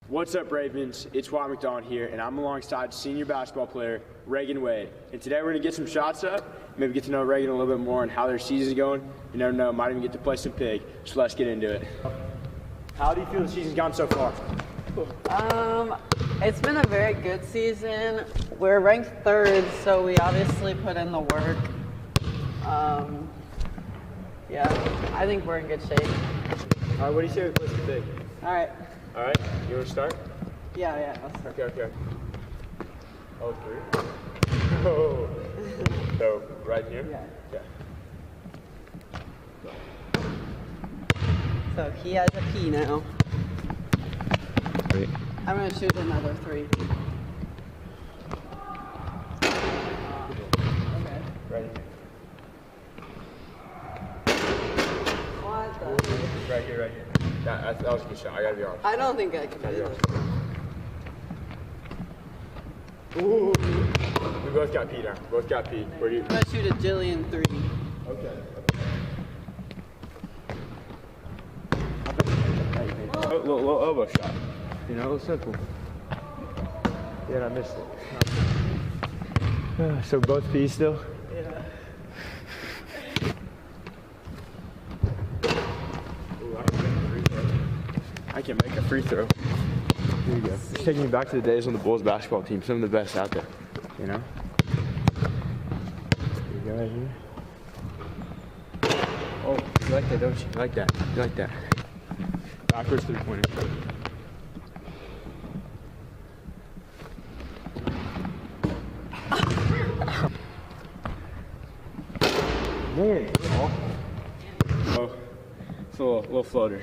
What's up, Ravens? It's Wyatt McDonald here, and I'm alongside senior basketball player Reagan Wade. And today we're going to get some shots up, maybe get to know Reagan a little bit more and how their season's going. You never know, might even get to play some pig. So let's get into it. How do you feel the season's gone so far? It's been a very good season. We're ranked third, so we obviously put in the work. Yeah, I think we're in good shape. All right, what do you say we play some pig? All right. All right, you want to start? Yeah, let's start. Okay. Oh, three. Oh. So, right here? Yeah. Okay. So he has a P now. Great. I'm going to shoot another three. Okay. Right here. What the? Right here. That was a good shot. I gotta be honest. I don't think I can do this. Ooh. We both got P down. Both got P. Where do you? I'm going to shoot a jillion three. Okay. A little elbow shot. You know, it's simple. Yeah, and I missed it. So both P still? Yeah. I can make a free throw. Here you go. It's taking me back to the days on the Bulls basketball team. Some of the best out there. You know? Here you go, right here. Oh, you like that, don't you? You like that. You like that. Backwards three-pointer. Man, oh, it's a little floater.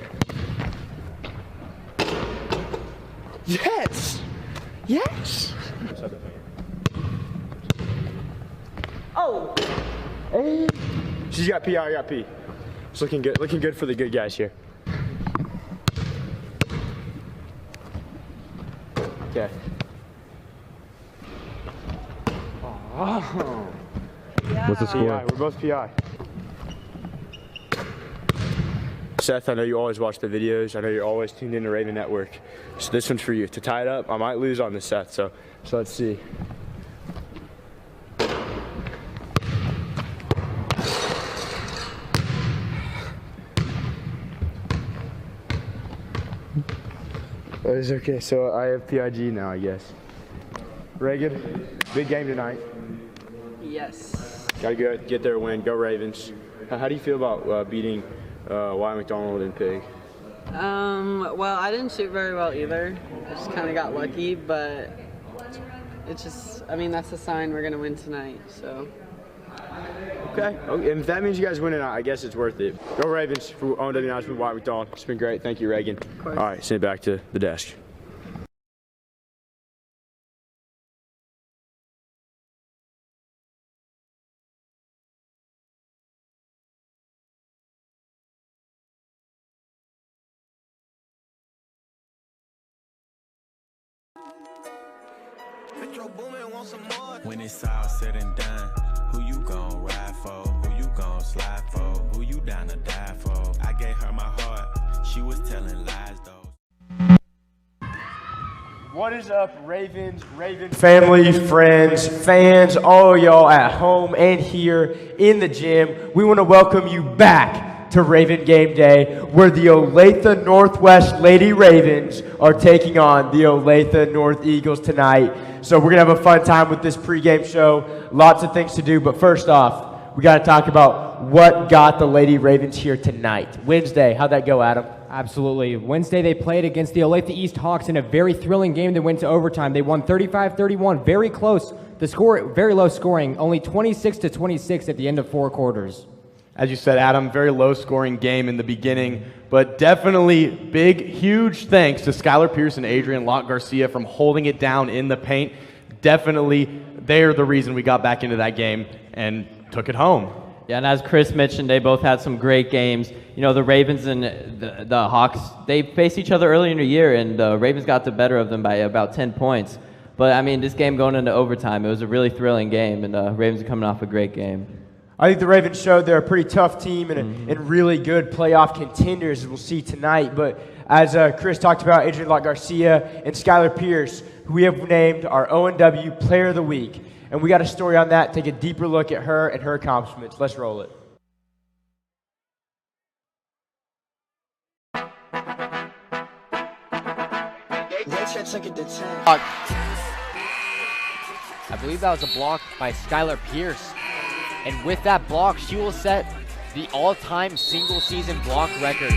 Yes! Yes! Oh! Hey! She's got P, I got P. It's looking good for the good guys here. Okay. Oh. Yeah. What's the score? PI, we're both PI. Seth, I know you always watch the videos. I know you're always tuned into Raven Network. So this one's for you. To tie it up, I might lose on this, Seth. So let's see. It's okay. So I have PIG now, I guess. Reagan, big game tonight. Yes. Gotta go get there, win. Go Ravens. How do you feel about beating Wyatt McDonald and Pig? Well, I didn't shoot very well either. I just kind of got lucky, but it's just, I mean, that's a sign we're going to win tonight, so. Okay. And if that means you guys win tonight, I guess it's worth it. Go Ravens for ONW announcement, Wyatt McDonald. It's been great. Thank you, Reagan. All right, send it back to the desk. When it's all said and done, who you gon' ride for? Who you gon' slide for? Who you down to die for? I gave her my heart, she was telling lies though. What is up, Ravens, Raven family, friends, fans, all y'all at home and here in the gym? We want to welcome you back to Raven Game Day, where the Olathe Northwest Lady Ravens are taking on the Olathe North Eagles tonight. So we're going to have a fun time with this pregame show. Lots of things to do, but first off, we got to talk about what got the Lady Ravens here tonight. Wednesday, how'd that go, Adam? Absolutely. Wednesday, they played against the Olathe East Hawks in a very thrilling game that went to overtime. They won 35-31, very close. The score, very low scoring, only 26-26 at the end of 4 quarters. As you said, Adam, very low-scoring game in the beginning, but definitely big, huge thanks to Skylar Pierce and Adrian Locke Garcia from holding it down in the paint. Definitely, they're the reason we got back into that game and took it home. Yeah, and as Chris mentioned, they both had some great games. You know, the Ravens and the Hawks, they faced each other earlier in the year, and the Ravens got the better of them by about 10 points. But, I mean, this game going into overtime, it was a really thrilling game, and the Ravens are coming off a great game. I think the Ravens showed they're a pretty tough team and really good playoff contenders, as we'll see tonight. But as Chris talked about, Adrian Lott Garcia and Skylar Pierce, who we have named our O&W Player of the Week. And we got a story on that, take a deeper look at her and her accomplishments. Let's roll it. I believe that was a block by Skylar Pierce. And with that block, she will set the all-time single-season block record.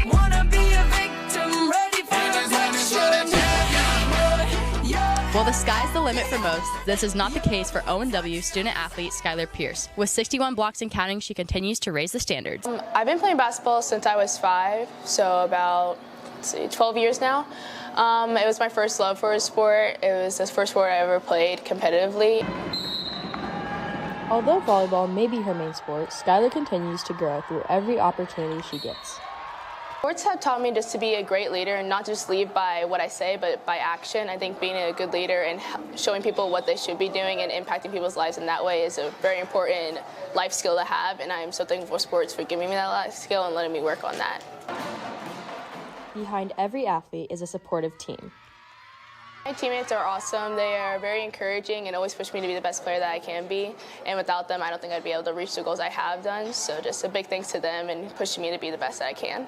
Well, the sky's the limit for most. This is not the case for O&W student-athlete Skylar Pierce. With 61 blocks and counting, she continues to raise the standards. I've been playing basketball since I was 5, so about 12 years now. It was my first love for a sport. It was the first sport I ever played competitively. Although volleyball may be her main sport, Skylar continues to grow through every opportunity she gets. Sports have taught me just to be a great leader and not just lead by what I say, but by action. I think being a good leader and showing people what they should be doing and impacting people's lives in that way is a very important life skill to have, and I am so thankful for sports for giving me that life skill and letting me work on that. Behind every athlete is a supportive team. My teammates are awesome. They are very encouraging and always push me to be the best player that I can be. And without them, I don't think I'd be able to reach the goals I have done. So just a big thanks to them and pushing me to be the best that I can.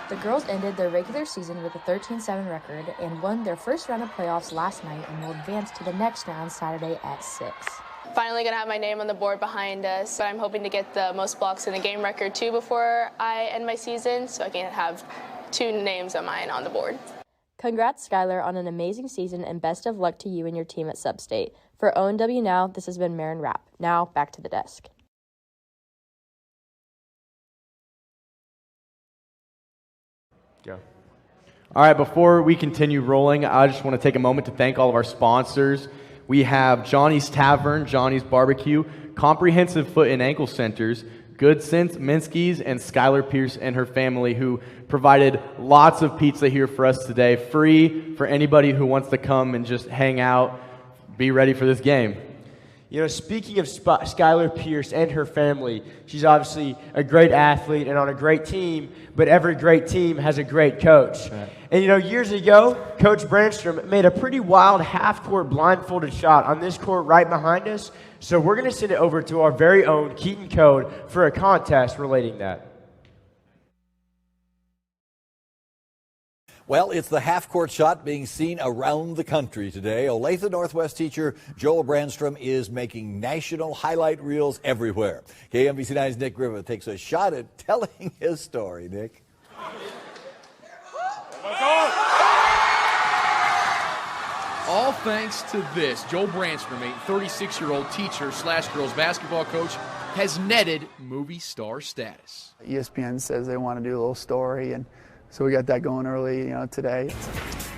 The girls ended their regular season with a 13-7 record and won their first round of playoffs last night and will advance to the next round Saturday at 6. Finally going to have my name on the board behind us, but I'm hoping to get the most blocks in the game record too before I end my season, so I can have 2 names of mine on the board. Congrats, Skylar, on an amazing season, and best of luck to you and your team at Substate. For O&W Now, this has been Marin Rapp. Now, back to the desk. Go. All right, before we continue rolling, I just want to take a moment to thank all of our sponsors. We have Johnny's Tavern, Johnny's Barbecue, Comprehensive Foot and Ankle Centers, Good Sense, Minsky's, and Skylar Pierce and her family, who provided lots of pizza here for us today, free for anybody who wants to come and just hang out, be ready for this game. You know, speaking of Skylar Pierce and her family, she's obviously a great athlete and on a great team, but every great team has a great coach. Right. And, you know, years ago, Coach Brandstrom made a pretty wild half-court blindfolded shot on this court right behind us, so we're going to send it over to our very own Keaton Code for a contest relating that. Well, it's the half-court shot being seen around the country today. Olathe Northwest teacher Joel Brandstrom is making national highlight reels everywhere. KMBC 9's Nick Griffith takes a shot at telling his story. Nick. All thanks to this, Joel Brandstrom, a 36-year-old teacher / girls basketball coach, has netted movie star status. ESPN says they want to do a little story, and so we got that going early, today.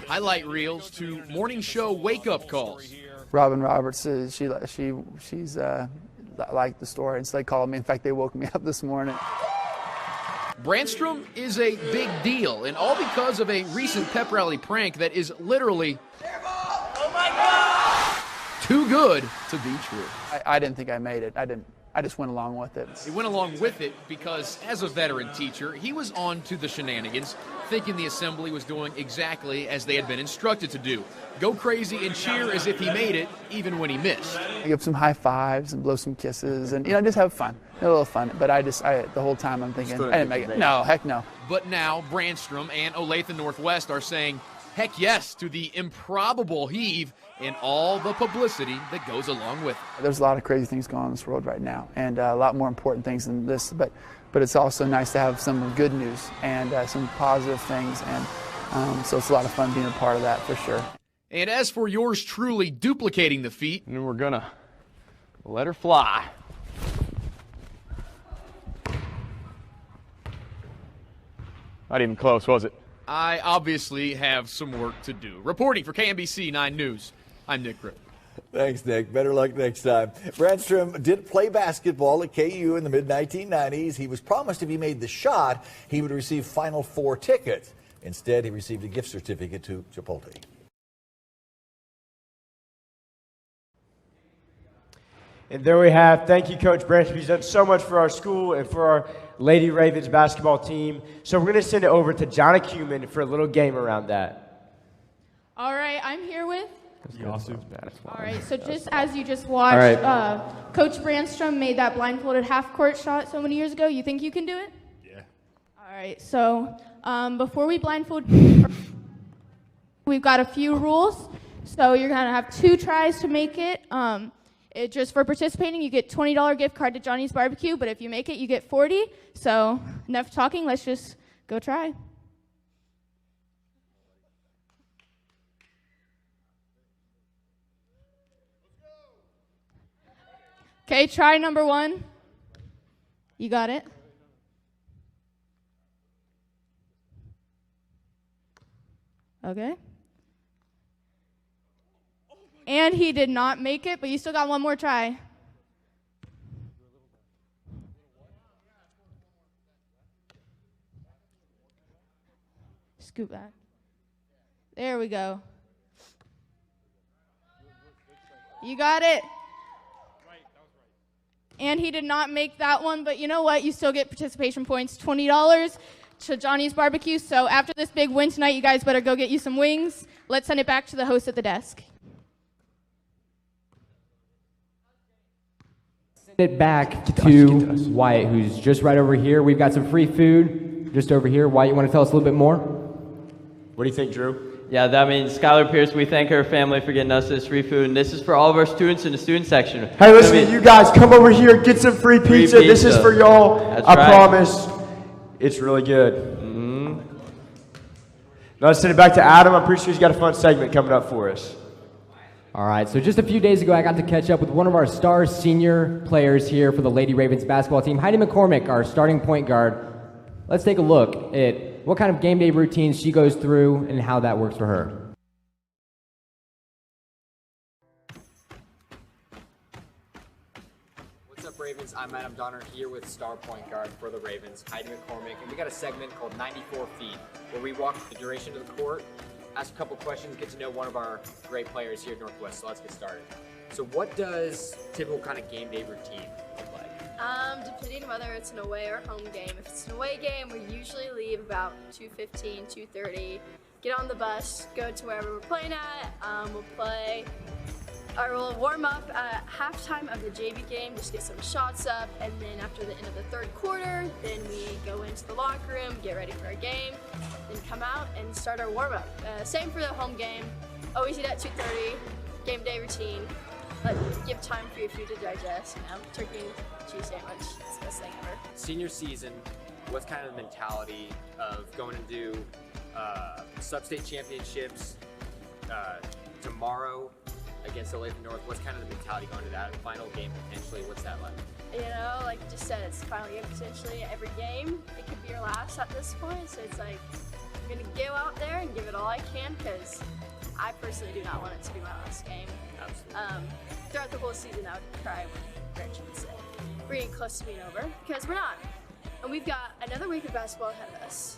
Highlight reels to morning show wake-up calls. Robin Roberts says she's liked the story, and so they called me. In fact, they woke me up this morning. Brandstrom is a big deal, and all because of a recent pep rally prank that is literally too good to be true. I didn't think I made it. I just went along with it. He went along with it because, as a veteran teacher, he was on to the shenanigans, thinking the assembly was doing exactly as they had been instructed to do. Go crazy and cheer as if he made it, even when he missed. I give some high fives and blow some kisses and, just have fun. A little fun. But the whole time I'm thinking, I didn't make it. No, heck no. But now Brandstrom and Olathe Northwest are saying heck yes to the improbable heave and all the publicity that goes along with it. There's a lot of crazy things going on in this world right now, and a lot more important things than this, but it's also nice to have some good news and some positive things, and so it's a lot of fun being a part of that for sure. And as for yours truly duplicating the feat, and we're gonna let her fly. Not even close, was it? I obviously have some work to do. Reporting for KMBC 9 News, I'm Nick Griffith. Thanks, Nick. Better luck next time. Brandstrom did play basketball at KU in the mid-1990s. He was promised if he made the shot, he would receive Final Four tickets. Instead, he received a gift certificate to Chipotle. And there we have, thank you, Coach Branch. He's done so much for our school and for our Lady Ravens basketball team. So we're going to send it over to Johnny Cuman for a little game around that. All right, I'm here with. All right, so just as you just watched, Coach Brandstrom made that blindfolded half-court shot so many years ago. You think you can do it? Yeah. All right, so before we blindfold, we've got a few rules. So you're going to have 2 tries to make it. Just for participating, you get $20 gift card to Johnny's Barbecue, but if you make it, you get $40. So enough talking, let's just go try. Okay, try number 1. You got it? Okay. And he did not make it, but you still got one more try. Scoop that. There we go. You got it. And he did not make that one, but you know what? You still get participation points, $20 to Johnny's Barbecue. So after this big win tonight, you guys better go get you some wings. Let's send it back to the host at the desk. Send it back to Wyatt, who's just right over here. We've got some free food just over here. Wyatt, you want to tell us a little bit more? What do you think, Drew? Yeah, that means Skylar Pierce, we thank her family for getting us this free food, and this is for all of our students in the student section. Hey, listen, you guys, come over here, get some free pizza. This is for y'all. I promise. It's really good. Now let's send it back to Adam. I'm pretty sure he's got a fun segment coming up for us. All right, so just a few days ago, I got to catch up with one of our star senior players here for the Lady Ravens basketball team, Heidi McCormick, our starting point guard. Let's take a look at what kind of game day routines she goes through and how that works for her. What's up, Ravens? I'm Adam Donner here with star point guard for the Ravens, Heidi McCormick, and we got a segment called 94 Feet, where we walk the duration of the court, ask a couple questions, get to know one of our great players here at Northwest. So let's get started. So what does typical kind of game day routine look like? Depending whether it's an away or home game. If it's an away game, we usually leave about 2:15, 2:30, get on the bus, go to wherever we're playing at. We'll play, or we'll warm up at halftime of the JV game, just get some shots up, and then after the end of the third quarter, then we go into the locker room, get ready for our game, then come out and start our warm up. Same for the home game, always eat at 2:30, game day routine. Give time for your food to digest, turkey and cheese sandwich, it's the best thing ever. Senior season, what's kind of the mentality of going to do sub-state championships tomorrow against the Olathe North? What's kind of the mentality going to that final game potentially? What's that like? You know, like you just said, it's final game potentially. Every game, it could be your last at this point, so it's like, I'm going to go out there and give it all I can, because I personally do not want it to be my last game. Absolutely. Throughout the whole season, I would cry when Gretchen would say, we're getting close to being over, because we're not. And we've got another week of basketball ahead of us.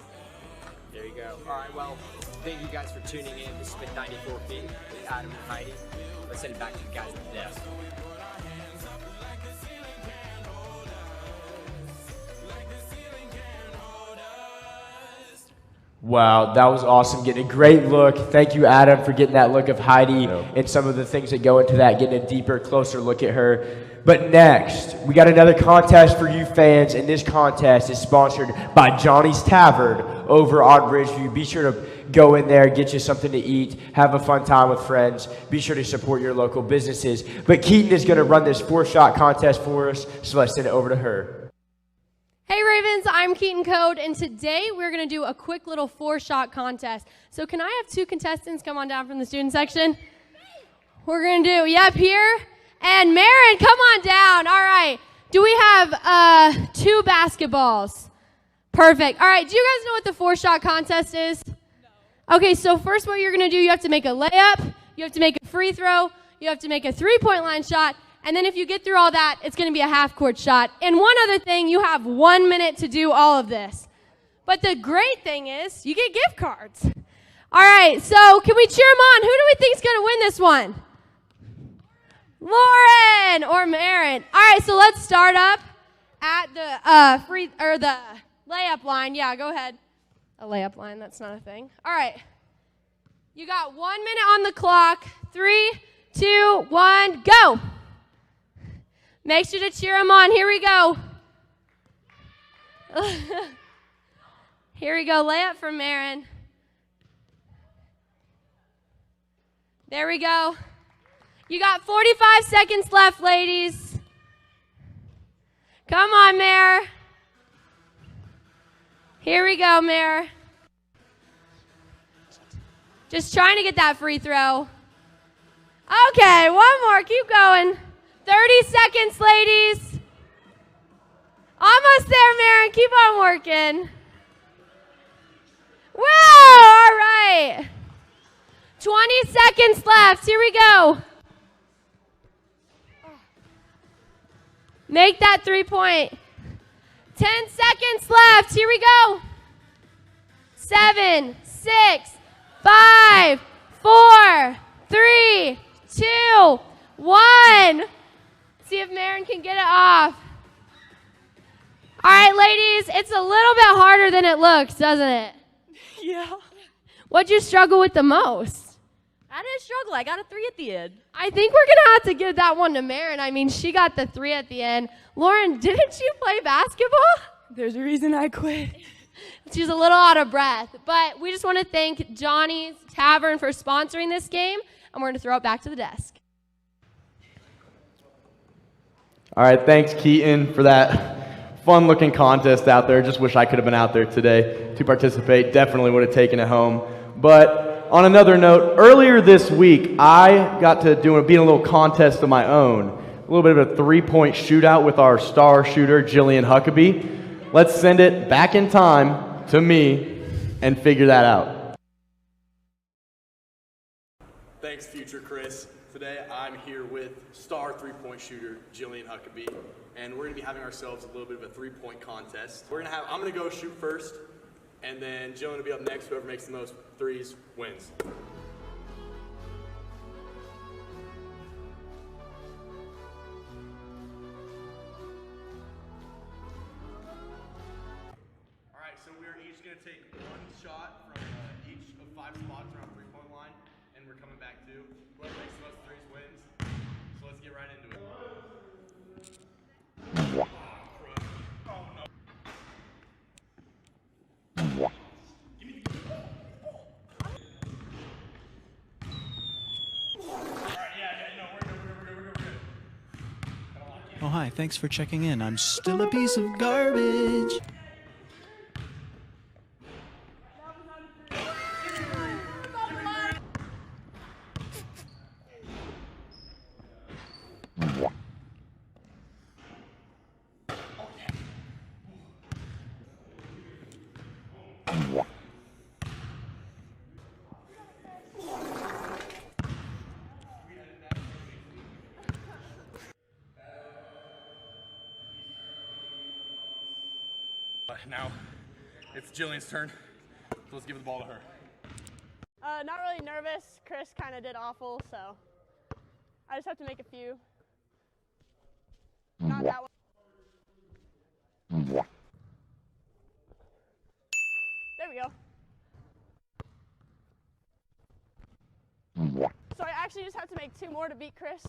There you go. All right, well, thank you guys for tuning in. This has been 94 Feet with Adam and Heidi. Let's send it back to the guys at the desk. Wow, that was awesome. Getting a great look. Thank you, Adam, for getting that look of Heidi and some of the things that go into that, getting a deeper, closer look at her. But next, we got another contest for you fans, and this contest is sponsored by Johnny's Tavern over on Ridgeview. Be sure to go in there, get you something to eat, have a fun time with friends. Be sure to support your local businesses. But Keaton is going to run this 4-shot contest for us, so let's send it over to her. Hey Ravens, I'm Keaton Code, and today we're going to do a quick little 4-shot contest. So can I have 2 contestants come on down from the student section? We're going to do, yep, here. And Marin, come on down. All right. Do we have 2 basketballs? Perfect. All right. Do you guys know what the 4-shot contest is? No. Okay, so first what you're going to do, you have to make a layup, you have to make a free throw, you have to make a 3-point line shot, and then if you get through all that, it's going to be a half-court shot. And one other thing, you have 1 minute to do all of this. But the great thing is, you get gift cards. All right, so can we cheer them on? Who do we think is going to win this one? Lauren or Marin? right, so let's start up at the the layup line. Yeah, go ahead. A layup line, that's not a thing. All right. You got 1 minute on the clock. 3, 2, 1, go. Make sure to cheer them on. Here we go. Here we go. Layup from Marin. There we go. You got 45 seconds left, ladies. Come on, Mare. Here we go, Mare. Just trying to get that free throw. Okay, one more. Keep going. 30 seconds, ladies. Almost there, Maren. Keep on working. Woo! All right. 20 seconds left. Here we go. Make that 3-point. 10 seconds left. Here we go. 7, 6, 5, 4, 3, 2, 1. See if Marin can get it off. All right, ladies, it's a little bit harder than it looks, doesn't it? Yeah. What'd you struggle with the most? I didn't struggle. I got a 3 at the end. I think we're going to have to give that one to Marin. I mean, she got the 3 at the end. Lauren, didn't you play basketball? There's a reason I quit. She's a little out of breath. But we just want to thank Johnny's Tavern for sponsoring this game, and we're going to throw it back to the desk. All right, thanks, Keaton, for that fun-looking contest out there. Just wish I could have been out there today to participate. Definitely would have taken it home. But on another note, earlier this week, I got to be in a little contest of my own. A little bit of a 3-point shootout with our star shooter, Jillian Huckabee. Let's send it back in time to me and figure that out. Thanks, future Chris. Today I'm here with star 3-point shooter Jillian Huckabee, and we're going to be having ourselves a little bit of a 3-point contest. I'm going to go shoot first, and then Jillian will be up next. Whoever makes the most threes wins. All right, so we're each going to take one shot from each of 5 spots around 3-point line, and we're coming back to whoever makes the most threes wins. So let's get right into it. Oh, hi, thanks for checking in. I'm still a piece of garbage. Now it's Jillian's turn, so let's give the ball to her. Not really nervous. Chris kind of did awful, so I just have to make a few. Not that one. There we go. So I actually just have to make 2 more to beat Chris.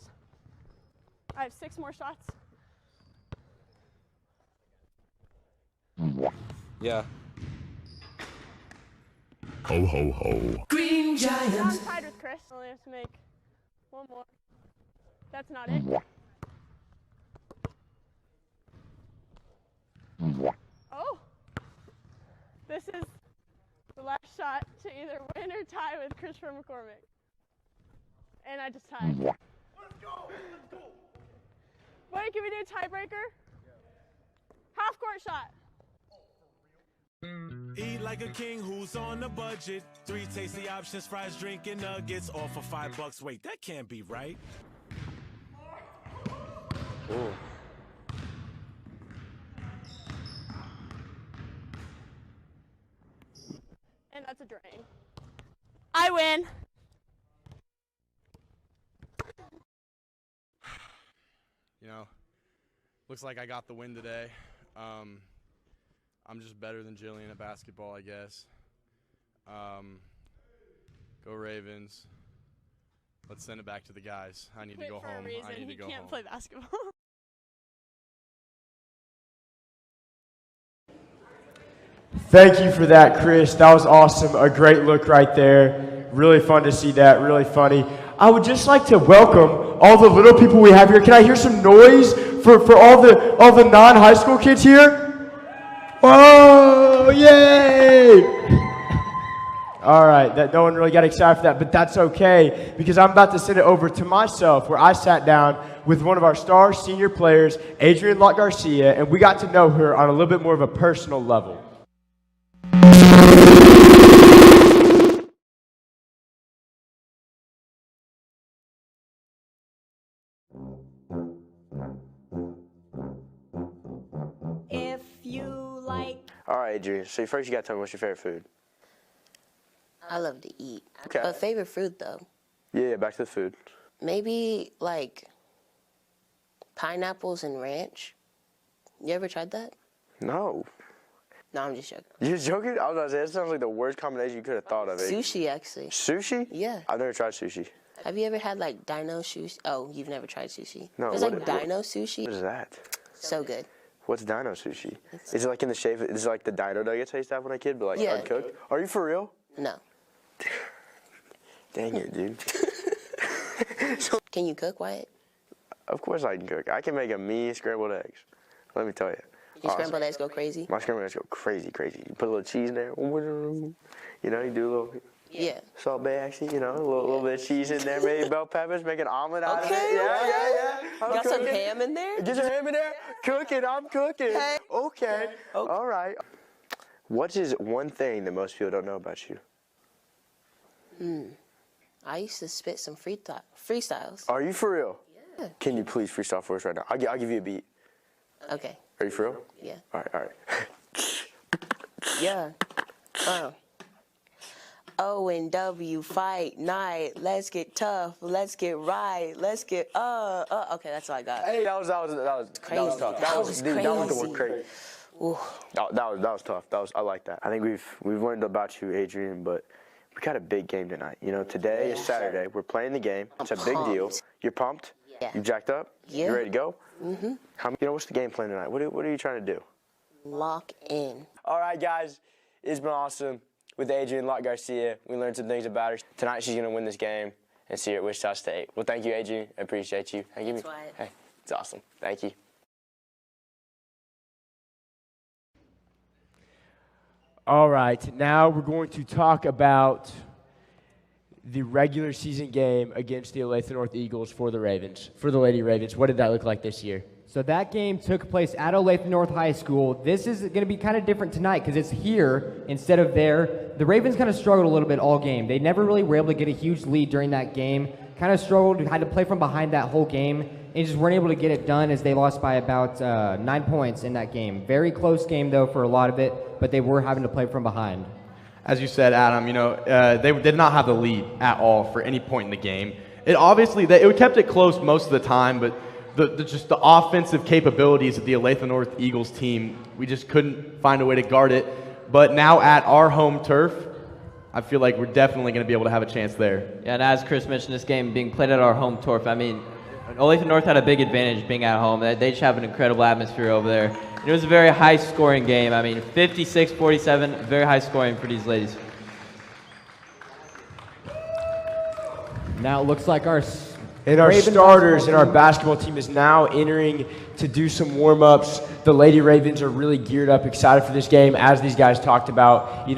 I have 6 more shots. Yeah. Ho, ho, ho. Green Giant. I'm tied with Chris. I only have to make 1 more. That's not it. Oh. This is the last shot to either win or tie with Christopher McCormick. And I just tied. Let's go! Let's go! Wait, can we do a tiebreaker? Half court shot. Eat like a king who's on a budget. 3 tasty options, fries, drink, and nuggets, all for $5. Wait, that can't be right. Ooh. And that's a drain. I win. You know, looks like I got the win today. I'm just better than Jillian at basketball, I guess. Go Ravens. Let's send it back to the guys. I need to go home. I need to go home. He can't play basketball. Thank you for that, Chris. That was awesome. A great look right there. Really fun to see that. Really funny. I would just like to welcome all the little people we have here. Can I hear some noise for all the non-high school kids here? Oh, yay! All right, that no one really got excited for that, but that's okay because I'm about to send it over to myself where I sat down with one of our star senior players, Adrienne Locke Garcia, and we got to know her on a little bit more of a personal level. If you like. All right, Adrienne. So first you got to tell me what's your favorite food. I love to eat. Okay. But favorite fruit though? Yeah, back to the food. Maybe like pineapples and ranch. You ever tried that? No. No, I'm just joking. You're joking? I was about to say, that sounds like the worst combination you could have thought of. Sushi, actually. Sushi? Yeah. I've never tried sushi. Have you ever had like dino sushi? Oh, you've never tried sushi? No. There's like dino sushi. What is that? So good. What's dino sushi? Is it like in the shape, is it like the dino nuggets I used to have when I was a kid, but like uncooked? Are you for real? No. Dang it, dude. Can you cook, Wyatt? Of course I can cook. I can make a mean scrambled eggs. Let me tell you. Your scrambled eggs go crazy? My scrambled eggs go crazy, crazy. You put a little cheese in there. You know, you do a little salt bay, actually. You know, a little bit of cheese in there, maybe bell peppers, make an omelet out of it. Yeah. Got some ham in there? Get some ham in there? Cooking, I'm cooking. Hey. Okay. All right. What is one thing that most people don't know about you? I used to spit some freestyles. Are you for real? Yeah. Can you please freestyle for us right now? I'll give you a beat. Okay. Are you for real? Yeah. All right. Yeah. O&W fight night. Let's get tough. Let's get right. Let's get Okay, that's all I got. Hey, that was tough. That was the crazy. That was tough. I like that. I think we've learned about you, Adrienne, but we got a big game tonight. You know, today is Saturday. We're playing the game. It's a big deal. You're pumped? Yeah. You jacked up? Yeah. You ready to go? Mm-hmm. What's the game plan tonight? What are you trying to do? Lock in. All right, guys. It's been awesome with Adrienne Locke Garcia. We learned some things about her. Tonight she's going to win this game and see her at Wichita State. Well, thank you, Adrienne. I appreciate you. Hey, it's awesome. Thank you. All right, now we're going to talk about the regular season game against the Olathe North Eagles for the Ravens, for the Lady Ravens. What did that look like this year? So that game took place at Olathe North High School. This is going to be kind of different tonight because it's here instead of there. The Ravens kind of struggled a little bit all game. They never really were able to get a huge lead during that game. Kind of struggled, had to play from behind that whole game, and just weren't able to get it done as they lost by about 9 points in that game. Very close game, though, for a lot of it, but they were having to play from behind. As you said, Adam, they did not have the lead at all for any point in the game. It kept it close most of the time, but just the offensive capabilities of the Olathe North Eagles team, we just couldn't find a way to guard it. But now at our home turf, I feel like we're definitely going to be able to have a chance there. Yeah, and as Chris mentioned, this game being played at our home turf, I mean, Olathe North had a big advantage being at home. They just have an incredible atmosphere over there. And it was a very high-scoring game. I mean, 56-47, very high scoring for these ladies. Now it looks like our starters and our basketball team is now entering to do some warm-ups. The Lady Ravens are really geared up, excited for this game, as these guys talked about.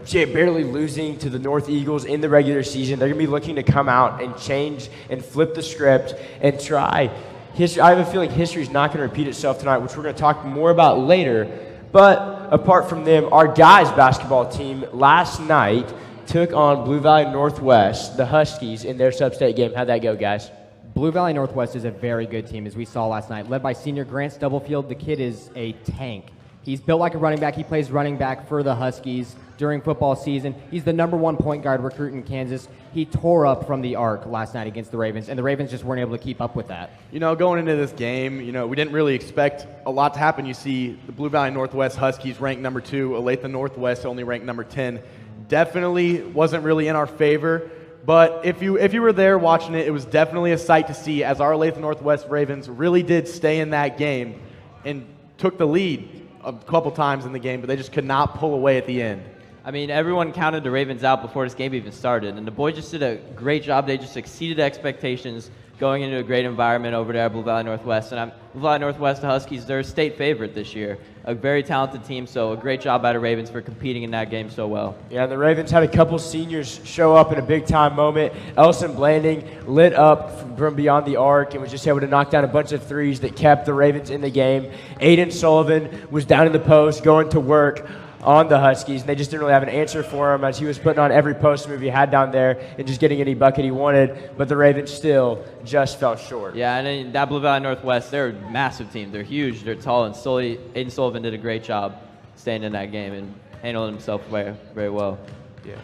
Barely losing to the North Eagles in the regular season. They're going to be looking to come out and change and flip the script and try. I have a feeling history is not going to repeat itself tonight, which we're going to talk more about later. But apart from them, our guys' basketball team last night took on Blue Valley Northwest, the Huskies, in their sub-state game. How'd that go, guys? Blue Valley Northwest is a very good team, as we saw last night, led by senior Grant Stubblefield. The kid is a tank. He's built like a running back. He plays running back for the Huskies during football season. He's the #1 point guard recruit in Kansas. He tore up from the arc last night against the Ravens, and the Ravens just weren't able to keep up with that. You know, going into this game, we didn't really expect a lot to happen. You see the Blue Valley Northwest Huskies ranked #2, Olathe Northwest only ranked #10. Definitely wasn't really in our favor. But if you were there watching it, it was definitely a sight to see as our Olathe Northwest Ravens really did stay in that game and took the lead a couple times in the game, but they just could not pull away at the end. I mean, everyone counted the Ravens out before this game even started, and the boys just did a great job. They just exceeded expectations going into a great environment over there at Blue Valley Northwest. And Blue Valley Northwest, the Huskies, they're a state favorite this year. A very talented team, so a great job by the Ravens for competing in that game so well. Yeah, the Ravens had a couple seniors show up in a big-time moment. Elson Blanding lit up from beyond the arc and was just able to knock down a bunch of threes that kept the Ravens in the game. Aiden Sullivan was down in the post going to work on the Huskies, and they just didn't really have an answer for him as he was putting on every post move he had down there and just getting any bucket he wanted, but the Ravens still just fell short. Yeah, and then that Blue Valley Northwest, they're a massive team. They're huge, they're tall, and Aiden Sullivan did a great job staying in that game and handling himself very, very well. Yeah.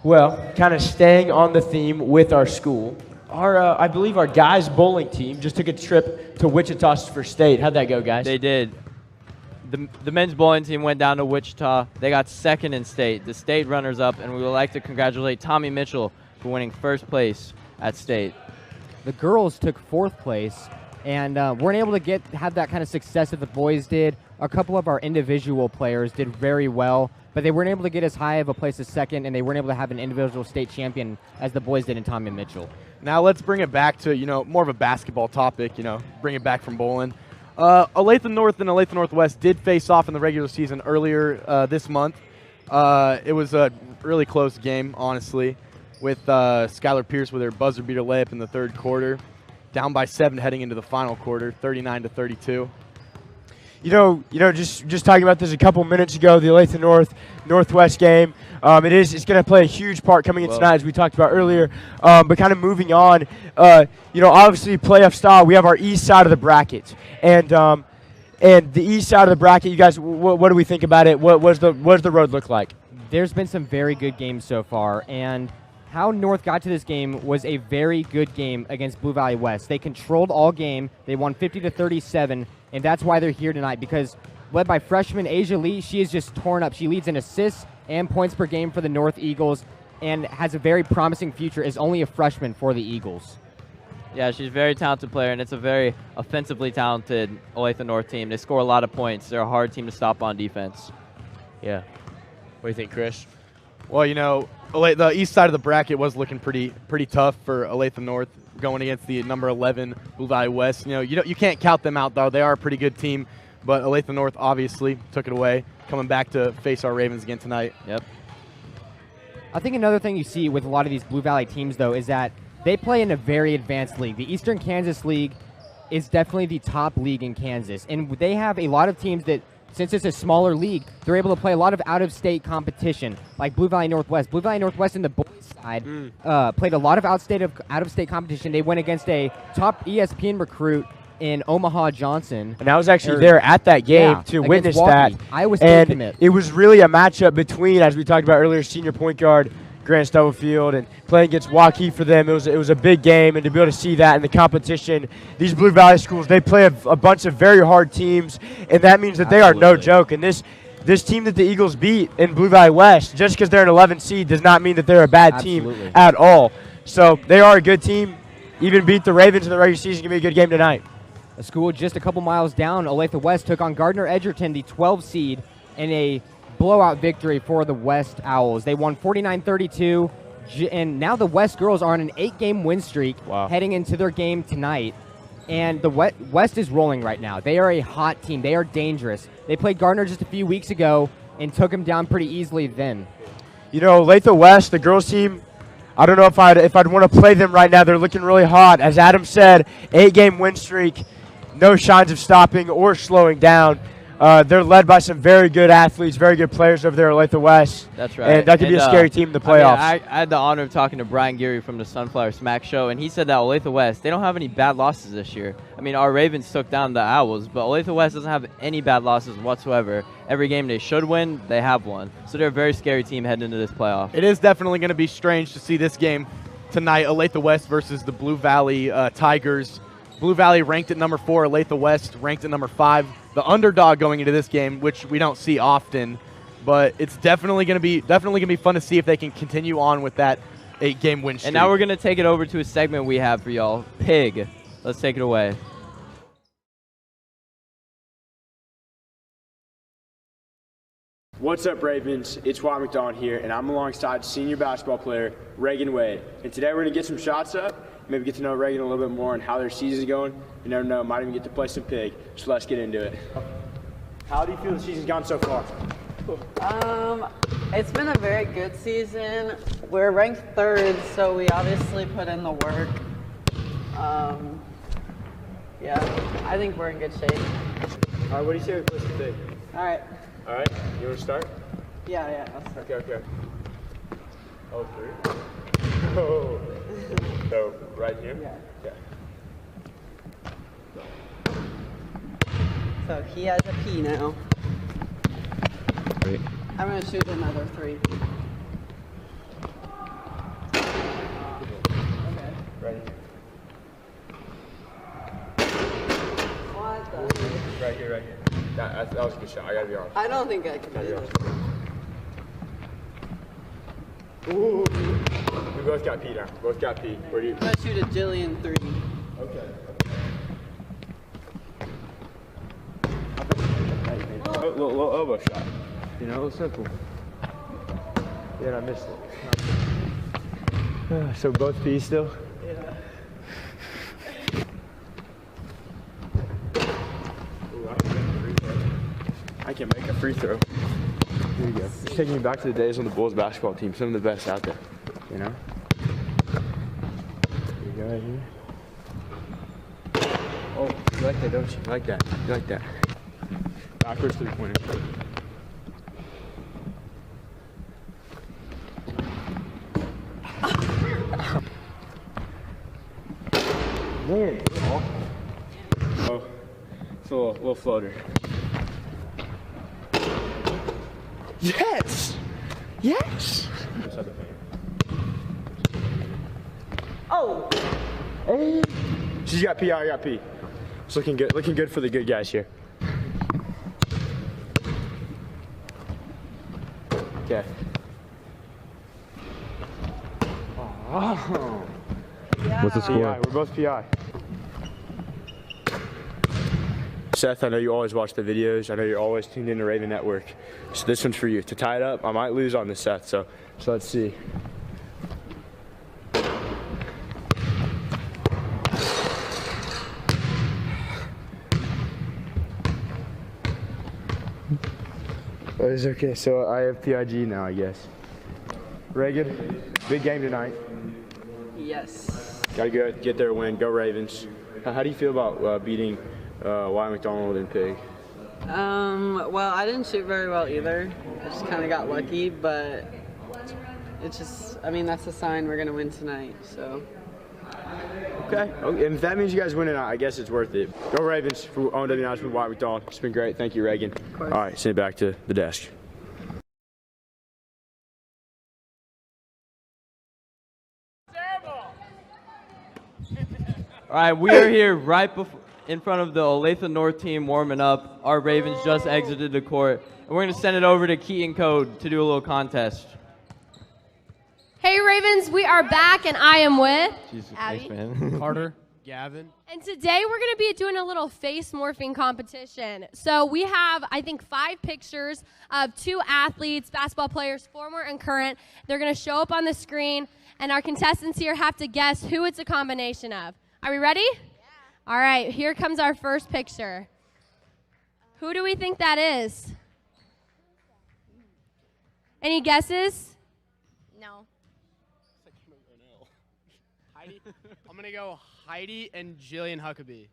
Well, kind of staying on the theme with our school, I believe our guys bowling team just took a trip to Wichita for state. How'd that go, guys? They did. The men's bowling team went down to Wichita. They got second in state, the state runners-up, and we would like to congratulate Tommy Mitchell for winning first place at state. The girls took 4th place and weren't able to have that kind of success that the boys did. A couple of our individual players did very well, but they weren't able to get as high of a place as second, and they weren't able to have an individual state champion as the boys did in Tommy Mitchell. Now let's bring it back to, more of a basketball topic, bring it back from bowling. Olathe North and Olathe Northwest did face off in the regular season earlier this month. It was a really close game, honestly, with Skylar Pierce with her buzzer beater layup in the 3rd quarter, down by 7 heading into the final quarter, 39-32. Just talking about this a couple minutes ago, the Olathe Northwest game. It's going to play a huge part coming in tonight, as we talked about earlier. But kind of moving on, obviously playoff style, we have our east side of the bracket, and the east side of the bracket. You guys, what do we think about it? What does the road look like? There's been some very good games so far, and how North got to this game was a very good game against Blue Valley West. They controlled all game. They won 50-37, and that's why they're here tonight, because led by freshman Asia Lee, she is just torn up. She leads in assists and points per game for the North Eagles and has a very promising future as only a freshman for the Eagles. Yeah, she's a very talented player, and it's a very offensively talented Olathe North team. They score a lot of points. They're a hard team to stop on defense. Yeah. What do you think, Chris? Well, the east side of the bracket was looking pretty tough for Olathe North going against the number 11 Blue Valley West. You can't count them out, though. They are a pretty good team, but Olathe North obviously took it away, coming back to face our Ravens again tonight. Yep. I think another thing you see with a lot of these Blue Valley teams, though, is that they play in a very advanced league. The Eastern Kansas League is definitely the top league in Kansas, and they have a lot of teams that, since it's a smaller league, they're able to play a lot of out-of-state competition, like Blue Valley Northwest. Blue Valley Northwest in the boys' side played a lot of out-of-state competition. They went against a top ESPN recruit in Omaha Johnson. And I was actually there at that game to witness that. Iowa State commit. It was really a matchup between, as we talked about earlier, senior point guard Grant Stubblefield and playing against Waukee for them. It was a big game, and to be able to see that in the competition, these Blue Valley schools, they play a bunch of very hard teams, and that means that they are no joke. And this team that the Eagles beat in Blue Valley West, just because they're an 11 seed does not mean that they're a bad team at all. So they are a good team. Even beat the Ravens in the regular season. Going to be a good game tonight. A school just a couple miles down, Olathe West took on Gardner Edgerton, the 12 seed, in a blowout victory for the West Owls. They won 49-32, and now the West girls are on an 8-game win streak heading into their game tonight. And the West is rolling right now. They are a hot team. They are dangerous. They played Gardner just a few weeks ago and took them down pretty easily then. Olathe West, the girls team, I don't know if I'd want to play them right now. They're looking really hot. As Adam said, 8-game win streak, no signs of stopping or slowing down. They're led by some very good athletes, very good players over there at Olathe West. That's right. And that could be a scary team in the playoffs. I had the honor of talking to Brian Geary from the Sunflower Smack Show, and he said that Olathe West, they don't have any bad losses this year. I mean, our Ravens took down the Owls, but Olathe West doesn't have any bad losses whatsoever. Every game they should win, they have won. So they're a very scary team heading into this playoff. It is definitely going to be strange to see this game tonight, Olathe West versus the Blue Valley Tigers. Blue Valley ranked at number 4, Olathe West ranked at number 5. The underdog going into this game, which we don't see often, but it's definitely going to be fun to see if they can continue on with that 8-game win streak. And now we're going to take it over to a segment we have for y'all, Pig. Let's take it away. What's up, Ravens? It's Wyatt McDonald here, and I'm alongside senior basketball player Reagan Wade. And today we're going to get some shots up, maybe get to know Reagan a little bit more and how their season's going. You never know, might even get to play some Pig. So let's get into it. How do you feel the season's gone so far? It's been a very good season. We're ranked 3rd, so we obviously put in the work. Yeah, I think we're in good shape. All right, what do you say we play some Pig? All right. All right, you want to start? Yeah, let's start. Okay. Oh, 3. Oh. So, right here? Yeah. So he has a P now. Great. I'm going to shoot another 3. Okay. Right here. What the? Right here. That was a good shot. I gotta be honest. I don't think I can do this. Ooh. We both got P now. Where do you? I'm going to shoot a Jillian 3. Okay. Little elbow shot. You know, it's simple. Yeah, I missed it. So both P still? Yeah. I can make a free throw. Here you go. It's taking me back to the days on the Bulls basketball team. Some of the best out there. You know? Here you go, right here. Oh, you like that, don't you? You like that. Backwards 3-pointer. Man, oh, it's a little floater. Yes! Oh! Hey! She's got P, I got P. It's looking good for the good guys here. Okay. Oh. Yeah. What's the score? PI, we're both PI. Seth, I know you always watch the videos. I know you're always tuned into Raven Network. So this one's for you. To tie it up, I might lose on this, Seth. So let's see. Oh, it's okay. So I have PIG now, I guess. Reagan, big game tonight. Yes. Gotta go get there, win. Go Ravens. How do you feel about beating Wyatt McDonald and Pig? Well, I didn't shoot very well either. I just kind of got lucky, but it's just, I mean, that's a sign we're going to win tonight, so. Okay. And if that means you guys win tonight, I guess it's worth it. Go Ravens for ONW announcement, Wyatt McDonald. It's been great. Thank you, Reagan. All right, send it back to the desk. All right, we are here right in front of the Olathe North team warming up. Our Ravens just exited the court. And we're going to send it over to Keaton Code to do a little contest. Hey Ravens, we are back and I am with Jesus, Abby. thanks, man. Carter, Gavin. And today we're going to be doing a little face morphing competition. So we have, I think, 5 pictures of 2 athletes, basketball players, former and current. They're going to show up on the screen, and our contestants here have to guess who it's a combination of. Are we ready? Yeah. All right, here comes our first picture. Who do we think that is? Any guesses? No. Heidi. I'm going to go Heidi and Jillian Huckabee.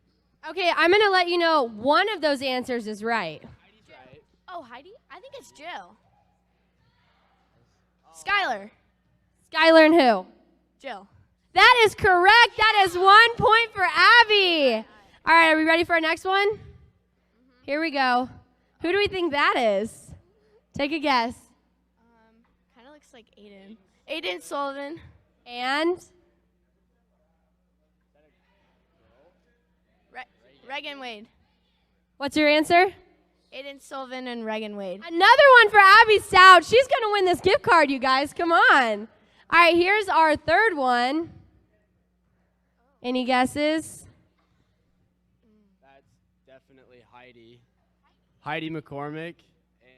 Okay, I'm going to let you know one of those answers is right. Heidi's Oh, Heidi? I think it's Jill. Skylar. Skylar and who? Jill. That is correct. That is 1 point for Abby. All right, are we ready for our next one? Here we go. Who do we think that is? Take a guess. Kind of looks like Aiden. Aiden Sullivan. And? Reagan Wade. What's your answer? Aiden Sullivan and Reagan Wade. Another one for Abby Stout. She's going to win this gift card, you guys. Come on. All right, here's our third one. Any guesses? That's definitely Heidi. Heidi McCormick. And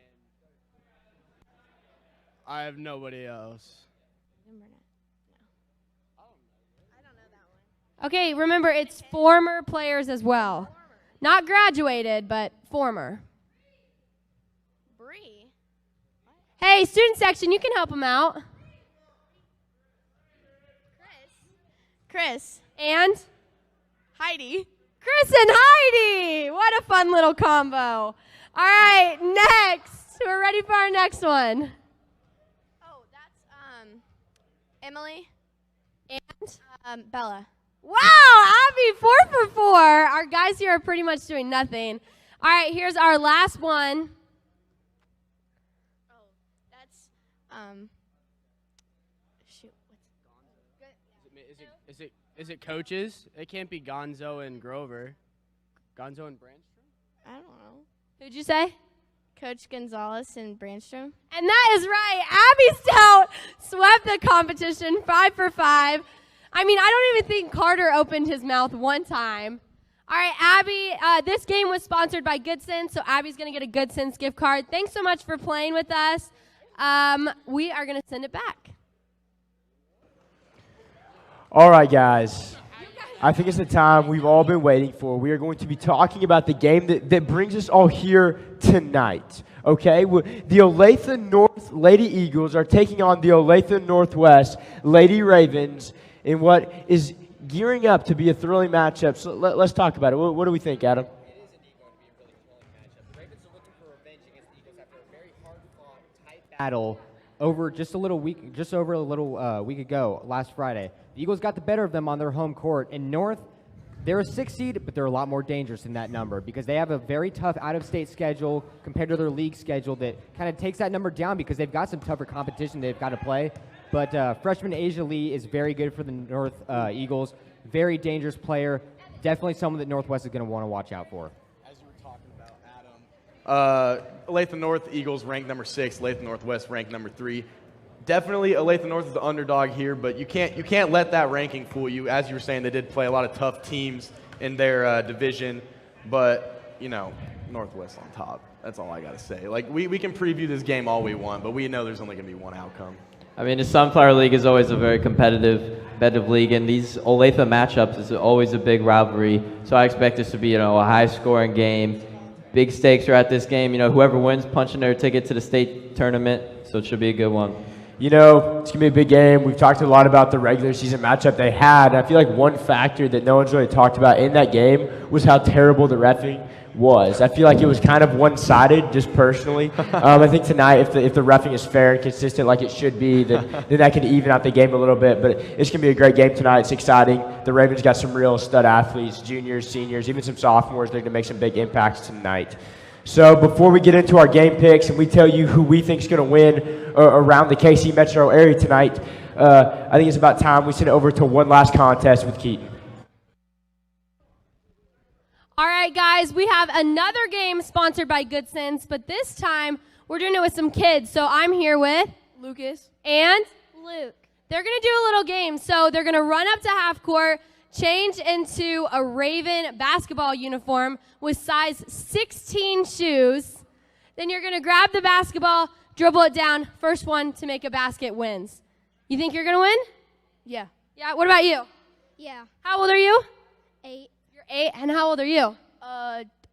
I have nobody else. Okay, remember, it's former players as well. Not graduated, but former. Bree. Hey, student section, you can help them out. Chris. And? Heidi. Chris and Heidi. What a fun little combo. All right, next. We're ready for our next one. Oh, that's Emily. And? Bella. Wow, Abby, 4 for 4. Our guys here are pretty much doing nothing. All right, here's our last one. Oh, that's shoot. Is it coaches? It can't be Gonzo and Grover. Gonzo and Brandstrom? I don't know. Who'd you say? Coach Gonzalez and Brandstrom. And that is right. Abby Stout swept the competition 5 for 5. I mean, I don't even think Carter opened his mouth one time. All right, Abby, this game was sponsored by Good Sense, so Abby's going to get a Good Sense gift card. Thanks so much for playing with us. We are going to send it back. All right, guys. I think it's the time we've all been waiting for. We are going to be talking about the game that brings us all here tonight. Okay? The Olathe North Lady Eagles are taking on the Olathe Northwest Lady Ravens in what is gearing up to be a thrilling matchup. So let's talk about it. What do we think, Adam? It is indeed going to be a really thrilling matchup. The Ravens are looking for revenge against the Eagles after a very hard-fought, tight battle over just over a little week ago, last Friday. The Eagles got the better of them on their home court. In North, they're a 6 seed, but they're a lot more dangerous than that number because they have a very tough out-of-state schedule compared to their league schedule that kind of takes that number down because they've got some tougher competition they've got to play. But freshman Asia Lee is very good for the North Eagles. Very dangerous player. Definitely someone that Northwest is going to want to watch out for. As you were talking about, Adam, Olathe North Eagles ranked number 6. Olathe Northwest ranked number 3. Definitely Olathe North is the underdog here, but you can't let that ranking fool you. As you were saying, they did play a lot of tough teams in their division, but, you know, Northwest on top. That's all I got to say. Like, we can preview this game all we want, but we know there's only going to be one outcome. I mean, the Sunflower League is always a very competitive league, and these Olathe matchups is always a big rivalry. So I expect this to be, a high-scoring game. Big stakes are at this game. Whoever wins punching their ticket to the state tournament. So it should be a good one. It's going to be a big game. We've talked a lot about the regular season matchup they had. I feel like one factor that no one's really talked about in that game was how terrible the reffing was. I feel like it was kind of one-sided, just personally. I think tonight, if the reffing is fair and consistent like it should be, then that can even out the game a little bit. But it's going to be a great game tonight. It's exciting. The Ravens got some real stud athletes, juniors, seniors, even some sophomores. They're going to make some big impacts tonight. So before we get into our game picks and we tell you who we think is going to win around the KC metro area tonight, I think it's about time we send it over to one last contest with Keaton. All right, guys, we have another game sponsored by Good Sense, but this time we're doing it with some kids. So I'm here with Lucas and Luke. They're going to do a little game. So they're going to run up to half court, change into a Raven basketball uniform with size 16 shoes. Then you're going to grab the basketball, dribble it down. First one to make a basket wins. You think you're going to win? Yeah. Yeah, what about you? Yeah. How old are you? 8. 8, and how old are you?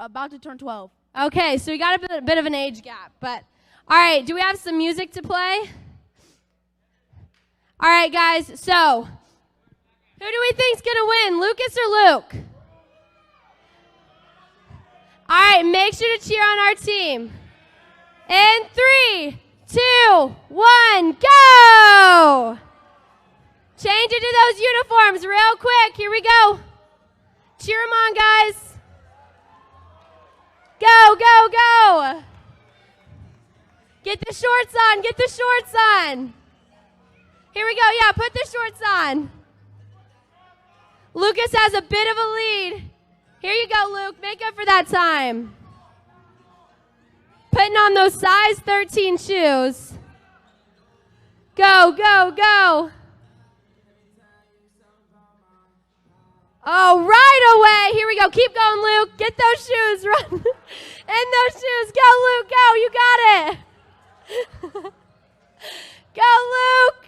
About to turn 12. Okay, so we got a bit of an age gap, but all right, do we have some music to play? All right, guys, so who do we think's gonna win, Lucas or Luke? All right, make sure to cheer on our team. In 3, 2, 1, go! Change into those uniforms real quick. Here we go. Cheer them on, guys. Go, go, go. Get the shorts on. Get the shorts on. Here we go. Yeah, put the shorts on. Lucas has a bit of a lead. Here you go, Luke. Make up for that time. Putting on those size 13 shoes. Go, go, go. Oh, right away. Here we go. Keep going, Luke. Get those shoes. Run. In those shoes. Go, Luke. Go. You got it. Go, Luke.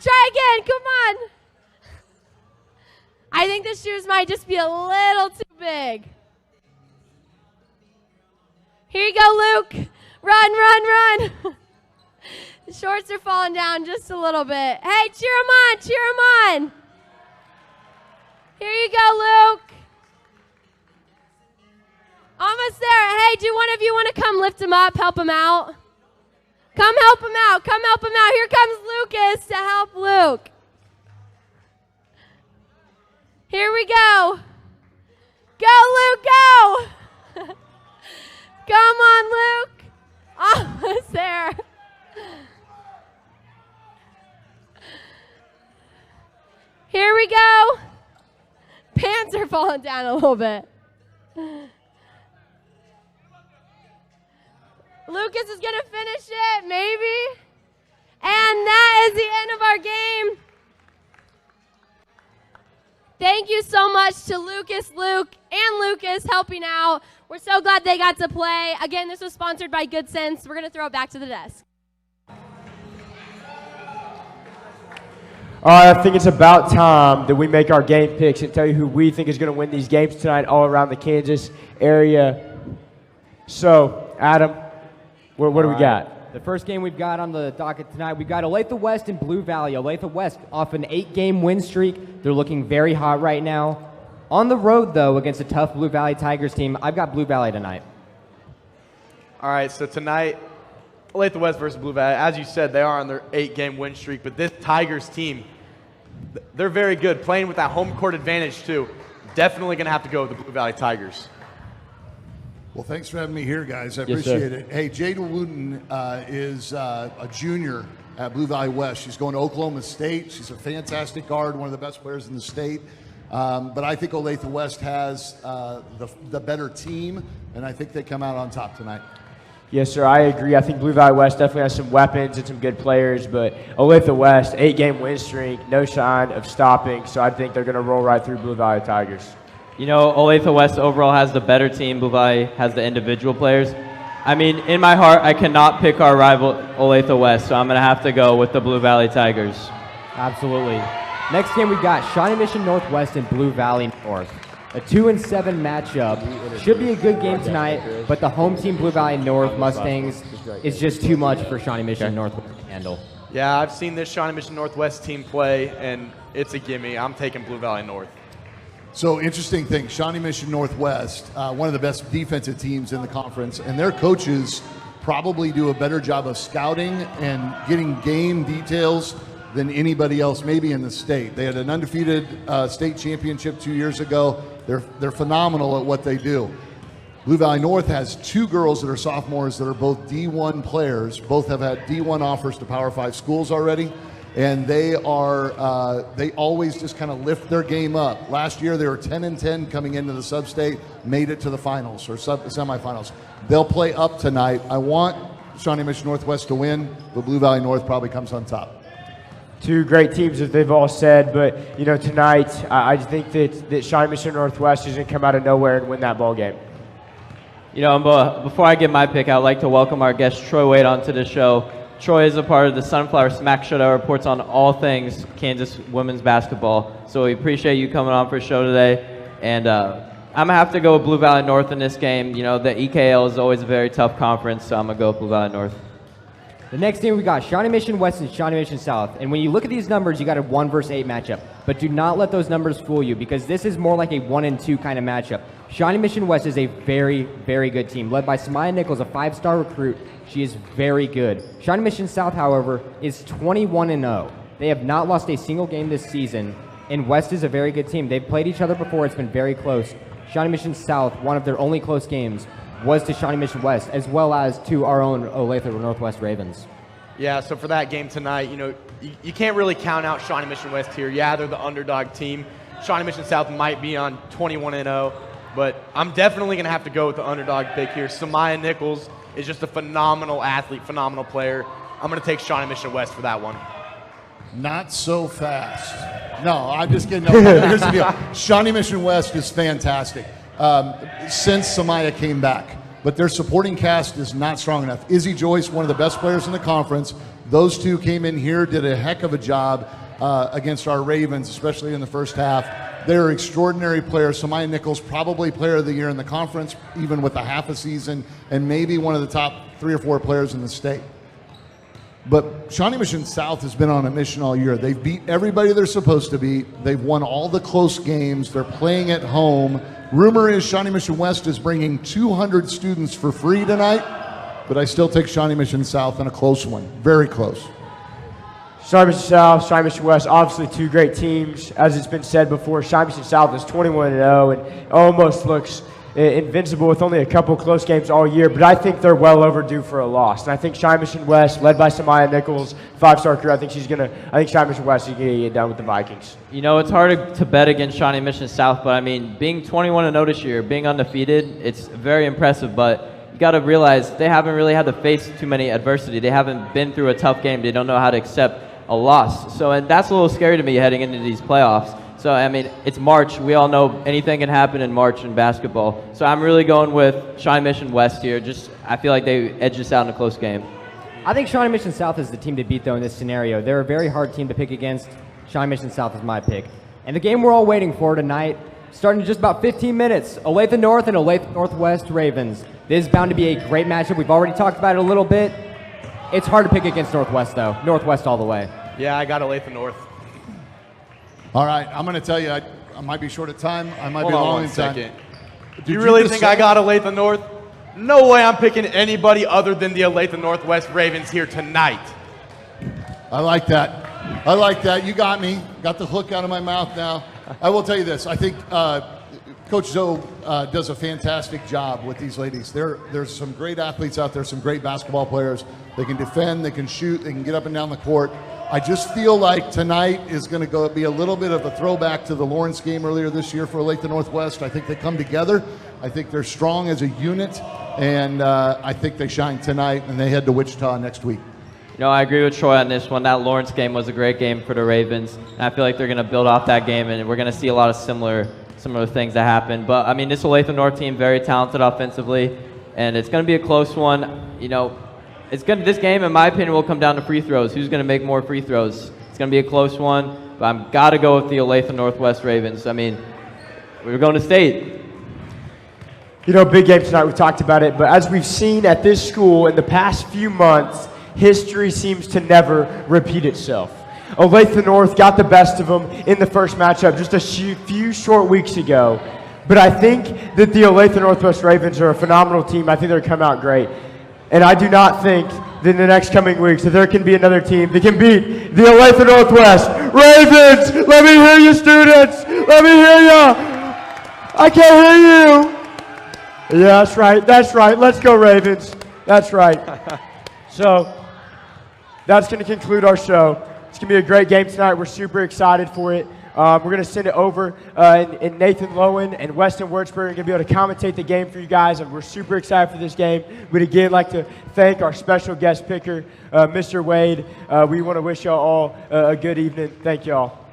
Try again. Come on. I think the shoes might just be a little too big. Here you go, Luke. Run, run, run. The shorts are falling down just a little bit. Hey, cheer them on. Cheer them on. Here you go, Luke. Almost there. Hey, do one of you want to come lift him up, help him out? Come help him out. Come help him out. Here comes Lucas to help Luke. Here we go. Go, Luke, go. Come on, Luke. Almost there. Here we go. Pants are falling down a little bit. Lucas is going to finish it, maybe. And that is the end of our game. Thank you so much to Lucas, Luke, and Lucas helping out. We're so glad they got to play. Again, this was sponsored by Good Sense. We're going to throw it back to the desk. All right, I think it's about time that we make our game picks and tell you who we think is going to win these games tonight all around the Kansas area. So, Adam, what do we got? The first game we've got on the docket tonight, we've got Olathe West and Blue Valley. Olathe West off an 8-game win streak. They're looking very hot right now. On the road, though, against a tough Blue Valley Tigers team, I've got Blue Valley tonight. All right, so tonight, Olathe West versus Blue Valley. As you said, they are on their 8-game win streak, but this Tigers team, they're very good, playing with that home court advantage, too. Definitely going to have to go with the Blue Valley Tigers. Well, thanks for having me here, guys. I Yes, appreciate sir. it. Hey, Jada Wooten is a junior at Blue Valley West. She's going to Oklahoma State. She's a fantastic guard, one of the best players in the state. But I think Olathe West has the better team, and I think they come out on top tonight. Yes, sir, I agree. I think Blue Valley West definitely has some weapons and some good players, but Olathe West, 8-game win streak, no sign of stopping, so I think they're going to roll right through Blue Valley Tigers. You know, Olathe West overall has the better team. Blue Valley has the individual players. I mean, in my heart, I cannot pick our rival, Olathe West, so I'm going to have to go with the Blue Valley Tigers. Absolutely. Next game, we've got Shawnee Mission Northwest and Blue Valley North. A 2-7 matchup. Should be a good game tonight, but the home team, Blue Valley North Mustangs, is just too much for Shawnee Mission Northwest to handle. Yeah, I've seen this Shawnee Mission Northwest team play, and it's a gimme. I'm taking Blue Valley North. So, interesting thing, Shawnee Mission Northwest, one of the best defensive teams in the conference, and their coaches probably do a better job of scouting and getting game details than anybody else maybe in the state. They had an undefeated state championship 2 years ago. They're phenomenal at what they do. Blue Valley North has 2 girls that are sophomores that are both D1 players. Both have had D1 offers to Power 5 schools already. And they always just kind of lift their game up. Last year they were 10-10 coming into the sub-state, made it to the finals or semifinals. They'll play up tonight. I want Shawnee Mission Northwest to win, but Blue Valley North probably comes on top. 2 great teams, as they've all said, but you know, tonight I think that Shawnee Mission Northwest is going to come out of nowhere and win that ball game. You know, before I give my pick, I'd like to welcome our guest Troy Wade onto the show. Troy is a part of the Sunflower Smack Show that reports on all things Kansas women's basketball. So we appreciate you coming on for the show today. And I'm going to have to go with Blue Valley North in this game. You know, the EKL is always a very tough conference, so I'm going to go with Blue Valley North. The next game we got Shawnee Mission West and Shawnee Mission South. And when you look at these numbers, you got a 1 versus 8 matchup. But do not let those numbers fool you because this is more like a 1 and 2 kind of matchup. Shawnee Mission West is a very, very good team led by Samaya Nichols, a 5-star recruit. She is very good. Shawnee Mission South, however, is 21-0. They have not lost a single game this season. And West is a very good team. They've played each other before. It's been very close. Shawnee Mission South, one of their only close games, was to Shawnee Mission West, as well as to our own Olathe Northwest Ravens. Yeah, so for that game tonight, you can't really count out Shawnee Mission West here. Yeah, they're the underdog team. Shawnee Mission South might be on 21-0, but I'm definitely going to have to go with the underdog pick here. Samaya Nichols is just a phenomenal athlete, phenomenal player. I'm going to take Shawnee Mission West for that one. Not so fast. No, I'm just kidding. No, here's the deal. Shawnee Mission West is fantastic since Samaya came back. But their supporting cast is not strong enough. Izzy Joyce, one of the best players in the conference. Those two came in here, did a heck of a job against our Ravens, especially in the first half. They're extraordinary players. Samaya Nichols, probably player of the year in the conference, even with a half a season, and maybe one of the top 3 or 4 players in the state. But Shawnee Mission South has been on a mission all year. They've beat everybody they're supposed to beat. They've won all the close games. They're playing at home. Rumor is Shawnee Mission West is bringing 200 students for free tonight, but I still take Shawnee Mission South in a close one. Very close. Shawnee Mission South, Shawnee Mission West, obviously 2 great teams. As it's been said before, Shawnee Mission South is 21-0 and almost looks invincible with only a couple close games all year, but I think they're well overdue for a loss. And I think Shawnee Mission West, led by Samaya Nichols, 5-star career, I think Shawnee Mission West is going to get done with the Vikings. It's hard to bet against Shawnee Mission South, but I mean, being 21-0 this year, being undefeated, it's very impressive, but you got to realize they haven't really had to face too many adversity. They haven't been through a tough game. They don't know how to accept a loss. And that's a little scary to me heading into these playoffs. So, I mean, it's March. We all know anything can happen in March in basketball. So I'm really going with Shawnee Mission West here. I feel like they edge us out in a close game. I think Shawnee Mission South is the team to beat, though, in this scenario. They're a very hard team to pick against. Shawnee Mission South is my pick. And the game we're all waiting for tonight, starting in just about 15 minutes, Olathe North and Olathe Northwest Ravens. This is bound to be a great matchup. We've already talked about it a little bit. It's hard to pick against Northwest, though. Northwest all the way. Yeah, I got Olathe North. All right, I'm going to tell you, I might be short of time. I might be long in time. Do you really think I got Olathe North? No way I'm picking anybody other than the Olathe Northwest Ravens here tonight. I like that. I like that. You got me. Got the hook out of my mouth now. I will tell you this. I think Coach Zoe does a fantastic job with these ladies. There's some great athletes out there, some great basketball players. They can defend, they can shoot, they can get up and down the court. I just feel like tonight is going to be a little bit of a throwback to the Lawrence game earlier this year for Olathe Northwest. I think they come together. I think they're strong as a unit, and I think they shine tonight, and they head to Wichita next week. I agree with Troy on this one. That Lawrence game was a great game for the Ravens, and I feel like they're going to build off that game, and we're going to see a lot of similar things that happen. But, I mean, this Olathe North team, very talented offensively, and it's going to be a close one. This game, in my opinion, will come down to free throws. Who's going to make more free throws? It's going to be a close one, but I've got to go with the Olathe Northwest Ravens. I mean, we're going to state. Big game tonight. We talked about it, but as we've seen at this school in the past few months, history seems to never repeat itself. Olathe North got the best of them in the first matchup just a few short weeks ago, but I think that the Olathe Northwest Ravens are a phenomenal team. I think they're going to come out great. And I do not think that in the next coming weeks that there can be another team that can beat the Olathe Northwest Ravens. Let me hear you, students. Let me hear you. I can't hear you. Yeah, that's right. That's right. Let's go, Ravens. That's right. So that's going to conclude our show. It's going to be a great game tonight. We're super excited for it. We're going to send it over, and Nathan Lowen and Weston Würzburg are going to be able to commentate the game for you guys, and we're super excited for this game. We'd again like to thank our special guest picker, Mr. Wade. We want to wish y'all all a good evening. Thank y'all.